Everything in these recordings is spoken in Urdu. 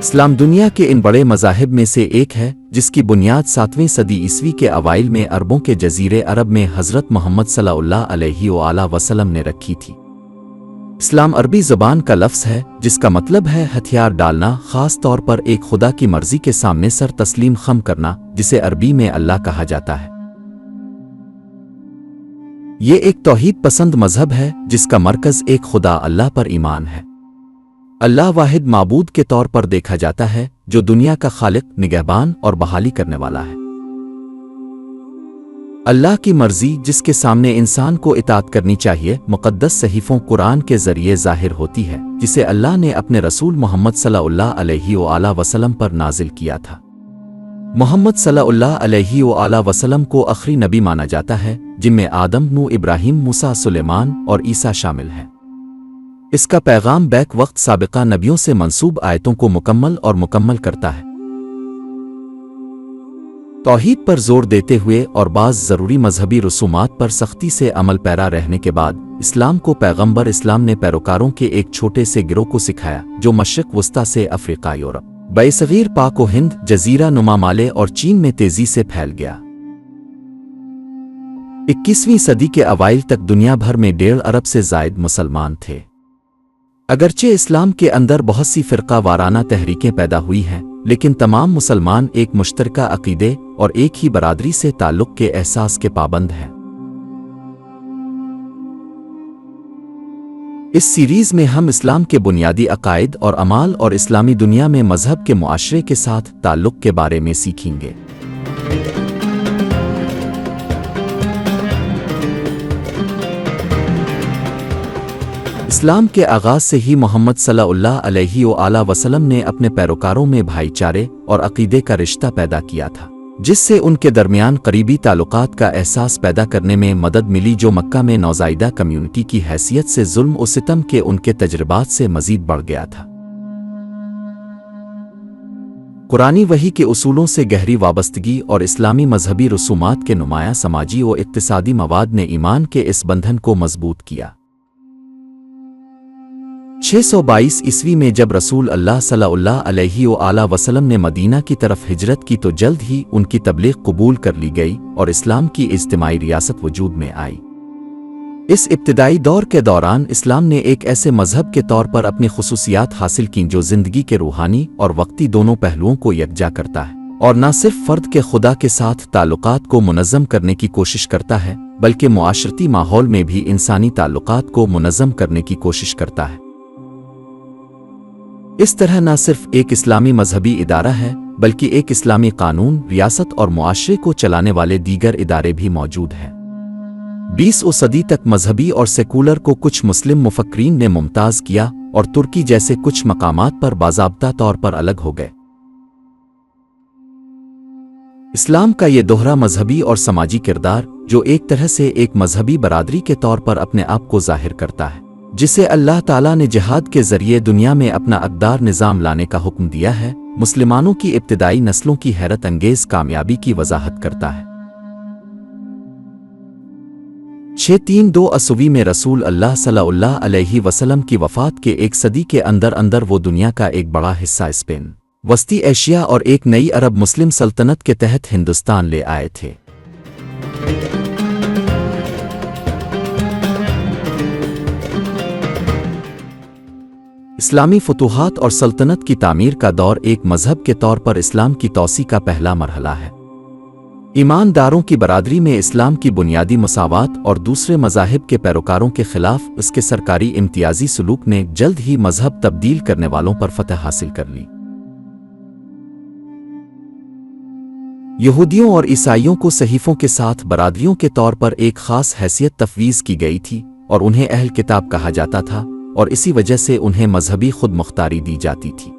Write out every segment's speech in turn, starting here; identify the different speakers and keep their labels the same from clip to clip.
Speaker 1: اسلام دنیا کے ان بڑے مذاہب میں سے ایک ہے جس کی بنیاد 7ویں صدی عیسوی کے اوائل میں عربوں کے جزیرے عرب میں حضرت محمد صلی اللہ علیہ وآلہ وسلم نے رکھی تھی۔ اسلام عربی زبان کا لفظ ہے جس کا مطلب ہے ہتھیار ڈالنا، خاص طور پر ایک خدا کی مرضی کے سامنے سر تسلیم خم کرنا، جسے عربی میں اللہ کہا جاتا ہے۔ یہ ایک توحید پسند مذہب ہے جس کا مرکز ایک خدا اللہ پر ایمان ہے۔ اللہ واحد معبود کے طور پر دیکھا جاتا ہے جو دنیا کا خالق، نگہبان اور بحالی کرنے والا ہے۔ اللہ کی مرضی جس کے سامنے انسان کو اطاعت کرنی چاہیے مقدس صحیفوں قرآن کے ذریعے ظاہر ہوتی ہے، جسے اللہ نے اپنے رسول محمد صلی اللہ علیہ وآلہ وسلم پر نازل کیا تھا۔ محمد صلی اللہ علیہ وآلہ وسلم کو آخری نبی مانا جاتا ہے، جن میں آدم، نوح، ابراہیم، موسیٰ، سلیمان اور عیسیٰ شامل ہیں۔ اس کا پیغام بیک وقت سابقہ نبیوں سے منسوب آیتوں کو مکمل کرتا ہے، توحید پر زور دیتے ہوئے اور بعض ضروری مذہبی رسومات پر سختی سے عمل پیرا رہنے کے بعد اسلام کو پیغمبر اسلام نے پیروکاروں کے ایک چھوٹے سے گروہ کو سکھایا جو مشرق وسطی سے افریقہ، یورپ، برصغیر پاک و ہند، جزیرہ نما ممالک اور چین میں تیزی سے پھیل گیا۔ 21ویں صدی کے اوائل تک دنیا بھر میں 1.5 ارب سے زائد مسلمان تھے۔ اگرچہ اسلام کے اندر بہت سی فرقہ وارانہ تحریکیں پیدا ہوئی ہیں، لیکن تمام مسلمان ایک مشترکہ عقیدے اور ایک ہی برادری سے تعلق کے احساس کے پابند ہیں۔ اس سیریز میں ہم اسلام کے بنیادی عقائد اور اعمال اور اسلامی دنیا میں مذہب کے معاشرے کے ساتھ تعلق کے بارے میں سیکھیں گے۔ اسلام کے آغاز سے ہی محمد صلی اللہ علیہ وآلہ وسلم نے اپنے پیروکاروں میں بھائی چارے اور عقیدے کا رشتہ پیدا کیا تھا، جس سے ان کے درمیان قریبی تعلقات کا احساس پیدا کرنے میں مدد ملی، جو مکہ میں نوزائیدہ کمیونٹی کی حیثیت سے ظلم و ستم کے ان کے تجربات سے مزید بڑھ گیا تھا۔ قرآنی وحی کے اصولوں سے گہری وابستگی اور اسلامی مذہبی رسومات کے نمایاں سماجی و اقتصادی مواد نے ایمان کے اس بندھن کو مضبوط کیا۔ 622 عیسوی میں جب رسول اللہ صلی اللہ علیہ وآلہ وسلم نے مدینہ کی طرف ہجرت کی تو جلد ہی ان کی تبلیغ قبول کر لی گئی اور اسلام کی اجتماعی ریاست وجود میں آئی۔ اس ابتدائی دور کے دوران اسلام نے ایک ایسے مذہب کے طور پر اپنی خصوصیات حاصل کیں جو زندگی کے روحانی اور وقتی دونوں پہلوؤں کو یکجا کرتا ہے، اور نہ صرف فرد کے خدا کے ساتھ تعلقات کو منظم کرنے کی کوشش کرتا ہے بلکہ معاشرتی ماحول میں بھی انسانی تعلقات کو منظم کرنے کی کوشش کرتا ہے۔ اس طرح نہ صرف ایک اسلامی مذہبی ادارہ ہے بلکہ ایک اسلامی قانون، ریاست اور معاشرے کو چلانے والے دیگر ادارے بھی موجود ہیں۔ 20ویں صدی تک مذہبی اور سیکولر کو کچھ مسلم مفکرین نے ممتاز کیا اور ترکی جیسے کچھ مقامات پر باضابطہ طور پر الگ ہو گئے۔ اسلام کا یہ دوہرا مذہبی اور سماجی کردار، جو ایک طرح سے ایک مذہبی برادری کے طور پر اپنے آپ کو ظاہر کرتا ہے، جسے اللہ تعالیٰ نے جہاد کے ذریعے دنیا میں اپنا اقدار نظام لانے کا حکم دیا ہے، مسلمانوں کی ابتدائی نسلوں کی حیرت انگیز کامیابی کی وضاحت کرتا ہے۔ 632 عیسوی میں رسول اللہ صلی اللہ علیہ وسلم کی وفات کے 1 صدی کے اندر وہ دنیا کا ایک بڑا حصہ اسپین، وسطی ایشیا اور ایک نئی عرب مسلم سلطنت کے تحت ہندوستان لے آئے تھے۔ اسلامی فتوحات اور سلطنت کی تعمیر کا دور ایک مذہب کے طور پر اسلام کی توسیع کا پہلا مرحلہ ہے۔ ایمانداروں کی برادری میں اسلام کی بنیادی مساوات اور دوسرے مذاہب کے پیروکاروں کے خلاف اس کے سرکاری امتیازی سلوک نے جلد ہی مذہب تبدیل کرنے والوں پر فتح حاصل کر لی۔ یہودیوں اور عیسائیوں کو صحیفوں کے ساتھ برادریوں کے طور پر ایک خاص حیثیت تفویض کی گئی تھی اور انہیں اہل کتاب کہا جاتا تھا، اور اسی وجہ سے انہیں مذہبی خود مختاری دی جاتی تھی۔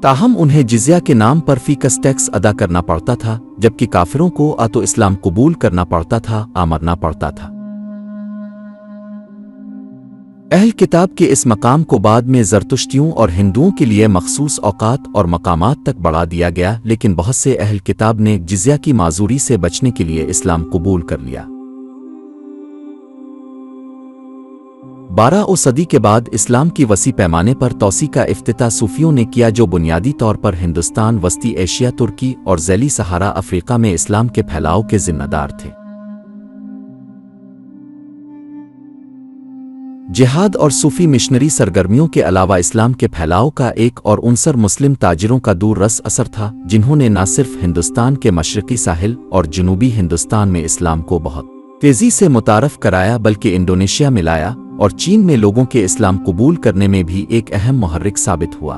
Speaker 1: تاہم انہیں جزیہ کے نام پر فی کس ٹیکس ادا کرنا پڑتا تھا، جبکہ کافروں کو تو اسلام قبول کرنا پڑتا تھا، مرنا پڑتا تھا۔ اہل کتاب کے اس مقام کو بعد میں زرتشتیوں اور ہندوؤں کے لیے مخصوص اوقات اور مقامات تک بڑھا دیا گیا، لیکن بہت سے اہل کتاب نے جزیہ کی معذوری سے بچنے کے لیے اسلام قبول کر لیا۔ 12 صدی کے بعد اسلام کی وسیع پیمانے پر توسیع کا افتتاح صوفیوں نے کیا، جو بنیادی طور پر ہندوستان، وسطی ایشیا، ترکی اور ذیلی صحارا افریقہ میں اسلام کے پھیلاؤ کے ذمہ دار تھے۔ جہاد اور صوفی مشنری سرگرمیوں کے علاوہ اسلام کے پھیلاؤ کا ایک اور عنصر مسلم تاجروں کا دور رس اثر تھا، جنہوں نے نہ صرف ہندوستان کے مشرقی ساحل اور جنوبی ہندوستان میں اسلام کو بہت تیزی سے متعارف کرایا، بلکہ انڈونیشیا میں لایا اور چین میں لوگوں کے اسلام قبول کرنے میں بھی ایک اہم محرک ثابت ہوا۔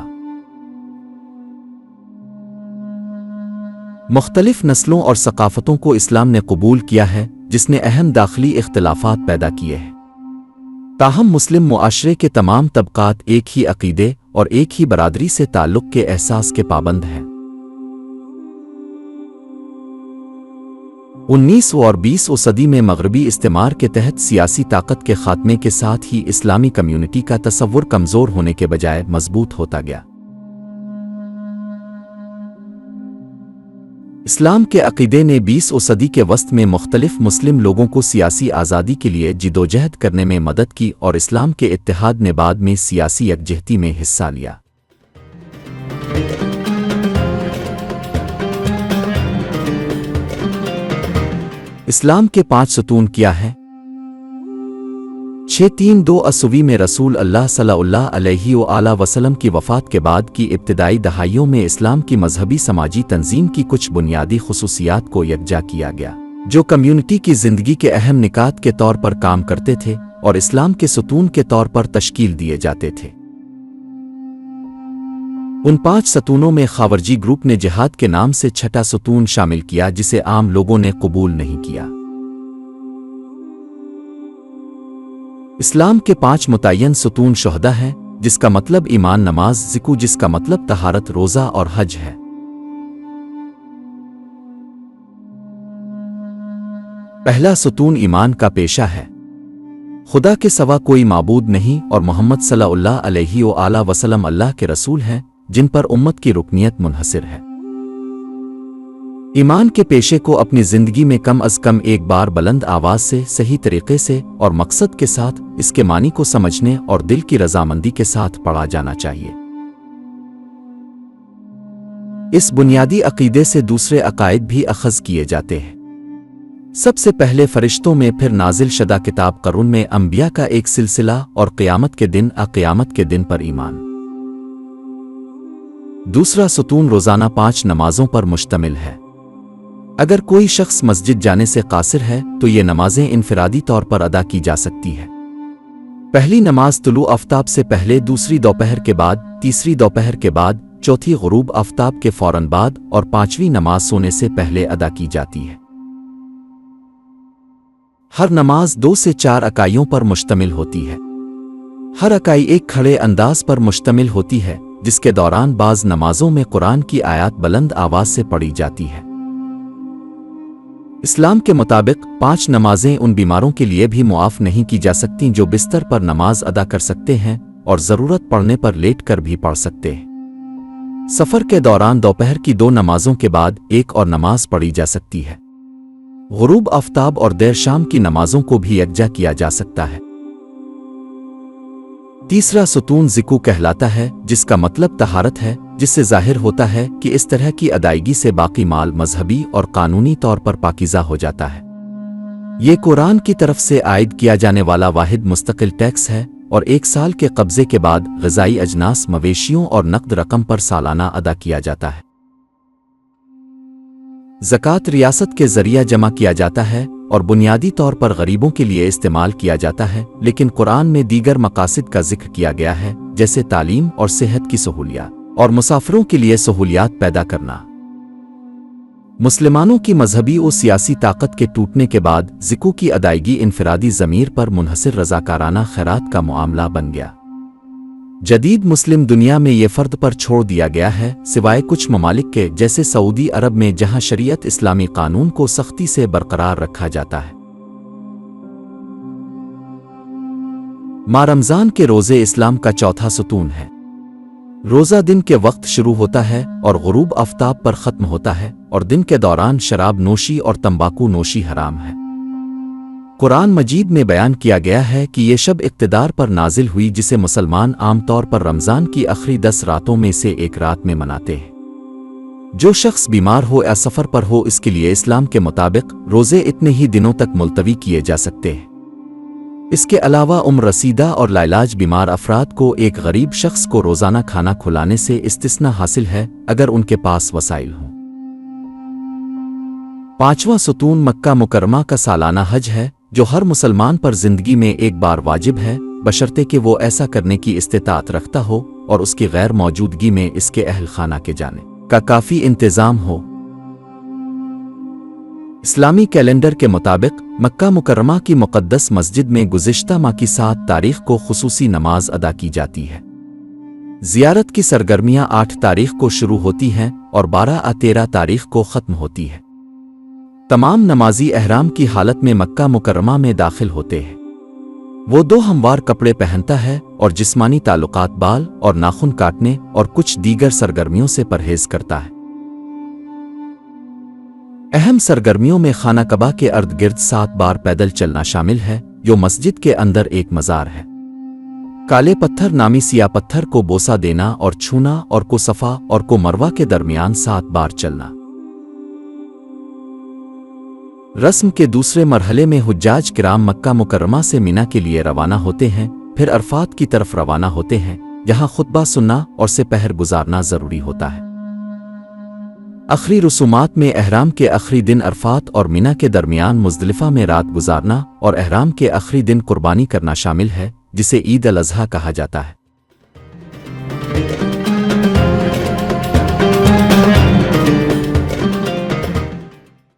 Speaker 1: مختلف نسلوں اور ثقافتوں کو اسلام نے قبول کیا ہے، جس نے اہم داخلی اختلافات پیدا کیے ہیں۔ تاہم مسلم معاشرے کے تمام طبقات ایک ہی عقیدے اور ایک ہی برادری سے تعلق کے احساس کے پابند ہیں۔ 19ویں اور 20ویں صدی میں مغربی استعمار کے تحت سیاسی طاقت کے خاتمے کے ساتھ ہی اسلامی کمیونٹی کا تصور کمزور ہونے کے بجائے مضبوط ہوتا گیا۔ اسلام کے عقیدے نے 20ویں صدی کے وسط میں مختلف مسلم لوگوں کو سیاسی آزادی کے لیے جدوجہد کرنے میں مدد کی، اور اسلام کے اتحاد نے بعد میں سیاسی یکجہتی میں حصہ لیا۔ اسلام کے 5 ستون کیا ہیں؟ 632 میں رسول اللہ صلی اللہ علیہ وآلہ وسلم کی وفات کے بعد کی ابتدائی دہائیوں میں اسلام کی مذہبی سماجی تنظیم کی کچھ بنیادی خصوصیات کو یکجا کیا گیا، جو کمیونٹی کی زندگی کے اہم نکات کے طور پر کام کرتے تھے اور اسلام کے ستون کے طور پر تشکیل دیے جاتے تھے۔ ان 5 ستونوں میں خاورجی گروپ نے جہاد کے نام سے 6واں ستون شامل کیا، جسے عام لوگوں نے قبول نہیں کیا۔ اسلام کے 5 متعین ستون شہداء ہیں، جس کا مطلب ایمان، نماز، ذکر جس کا مطلب طہارت، روزہ اور حج ہے۔ پہلا ستون ایمان کا پیشہ ہے۔ خدا کے سوا کوئی معبود نہیں، اور محمد صلی اللہ علیہ وآلہ وسلم اللہ کے رسول ہیں، جن پر امت کی رکنیت منحصر ہے۔ ایمان کے پیشے کو اپنی زندگی میں کم از کم ایک بار بلند آواز سے، صحیح طریقے سے اور مقصد کے ساتھ اس کے معنی کو سمجھنے اور دل کی رضامندی کے ساتھ پڑھا جانا چاہیے۔ اس بنیادی عقیدے سے دوسرے عقائد بھی اخذ کیے جاتے ہیں۔ سب سے پہلے فرشتوں میں، پھر نازل شدہ کتاب قرآن میں، انبیاء کا ایک سلسلہ، اور قیامت کے دن، قیامت کے دن پر ایمان۔ دوسرا ستون روزانہ 5 نمازوں پر مشتمل ہے۔ اگر کوئی شخص مسجد جانے سے قاصر ہے تو یہ نمازیں انفرادی طور پر ادا کی جا سکتی ہے۔ پہلی نماز طلوع آفتاب سے پہلے، دوسری دوپہر کے بعد، تیسری دوپہر کے بعد، چوتھی غروب آفتاب کے فوراً بعد، اور 5ویں نماز سونے سے پہلے ادا کی جاتی ہے۔ ہر نماز 2 سے 4 اکائیوں پر مشتمل ہوتی ہے۔ ہر اکائی ایک کھڑے انداز پر مشتمل ہوتی ہے، جس کے دوران بعض نمازوں میں قرآن کی آیات بلند آواز سے پڑھی جاتی ہے۔ اسلام کے مطابق 5 نمازیں ان بیماروں کے لیے بھی معاف نہیں کی جا سکتیں جو بستر پر نماز ادا کر سکتے ہیں اور ضرورت پڑنے پر لیٹ کر بھی پڑھ سکتے ہیں۔ سفر کے دوران دوپہر کی 2 نمازوں کے بعد ایک اور نماز پڑھی جا سکتی ہے۔ غروب آفتاب اور دیر شام کی نمازوں کو بھی یکجا کیا جا سکتا ہے۔ تیسرا ستون ذکر کہلاتا ہے، جس کا مطلب طہارت ہے، جس سے ظاہر ہوتا ہے کہ اس طرح کی ادائیگی سے باقی مال مذہبی اور قانونی طور پر پاکیزہ ہو جاتا ہے۔ یہ قرآن کی طرف سے عائد کیا جانے والا واحد مستقل ٹیکس ہے، اور 1 سال کے قبضے کے بعد غذائی اجناس، مویشیوں اور نقد رقم پر سالانہ ادا کیا جاتا ہے۔ زکوٰۃ ریاست کے ذریعہ جمع کیا جاتا ہے اور بنیادی طور پر غریبوں کے لیے استعمال کیا جاتا ہے، لیکن قرآن میں دیگر مقاصد کا ذکر کیا گیا ہے، جیسے تعلیم اور صحت کی سہولیات اور مسافروں کے لیے سہولیات پیدا کرنا۔ مسلمانوں کی مذہبی و سیاسی طاقت کے ٹوٹنے کے بعد ذکر کی ادائیگی انفرادی ضمیر پر منحصر رضاکارانہ خیرات کا معاملہ بن گیا۔ جدید مسلم دنیا میں یہ فرد پر چھوڑ دیا گیا ہے، سوائے کچھ ممالک کے جیسے سعودی عرب میں، جہاں شریعت اسلامی قانون کو سختی سے برقرار رکھا جاتا ہے۔ ماہ رمضان کے روزے اسلام کا چوتھا ستون ہے۔ روزہ دن کے وقت شروع ہوتا ہے اور غروب آفتاب پر ختم ہوتا ہے، اور دن کے دوران شراب نوشی اور تمباکو نوشی حرام ہے۔ قرآن مجید میں بیان کیا گیا ہے کہ یہ شب اقتدار پر نازل ہوئی جسے مسلمان عام طور پر رمضان کی آخری 10 راتوں میں سے ایک رات میں مناتے ہیں۔ جو شخص بیمار ہو یا سفر پر ہو اس کے لیے اسلام کے مطابق روزے اتنے ہی دنوں تک ملتوی کیے جا سکتے ہیں۔ اس کے علاوہ عمر رسیدہ اور لاعلاج بیمار افراد کو ایک غریب شخص کو روزانہ کھانا کھلانے سے استثناء حاصل ہے اگر ان کے پاس وسائل ہوں۔ 5واں ستون مکہ مکرمہ کا سالانہ حج ہے جو ہر مسلمان پر زندگی میں ایک بار واجب ہے بشرطے کہ وہ ایسا کرنے کی استطاعت رکھتا ہو اور اس کی غیر موجودگی میں اس کے اہل خانہ کے جانے کا کافی انتظام ہو۔ اسلامی کیلنڈر کے مطابق مکہ مکرمہ کی مقدس مسجد میں گزشتہ ماہ کی 7 تاریخ کو خصوصی نماز ادا کی جاتی ہے۔ زیارت کی سرگرمیاں 8 تاریخ کو شروع ہوتی ہیں اور 12-13 تاریخ کو ختم ہوتی ہے۔ تمام نمازی احرام کی حالت میں مکہ مکرمہ میں داخل ہوتے ہیں۔ وہ 2 ہموار کپڑے پہنتا ہے اور جسمانی تعلقات بال اور ناخن کاٹنے اور کچھ دیگر سرگرمیوں سے پرہیز کرتا ہے۔ اہم سرگرمیوں میں خانہ کعبہ کے ارد گرد 7 بار پیدل چلنا شامل ہے جو مسجد کے اندر ایک مزار ہے۔ کالے پتھر نامی سیاہ پتھر کو بوسہ دینا اور چھونا اور کو صفا اور کو مروہ کے درمیان 7 بار چلنا۔ رسم کے دوسرے مرحلے میں حجاج کرام مکہ مکرمہ سے مینا کے لیے روانہ ہوتے ہیں، پھر عرفات کی طرف روانہ ہوتے ہیں جہاں خطبہ سننا اور سے پہر گزارنا ضروری ہوتا ہے۔ آخری رسومات میں احرام کے آخری دن عرفات اور مینا کے درمیان مزدلفہ میں رات گزارنا اور احرام کے آخری دن قربانی کرنا شامل ہے جسے عید الاضحیٰ کہا جاتا ہے۔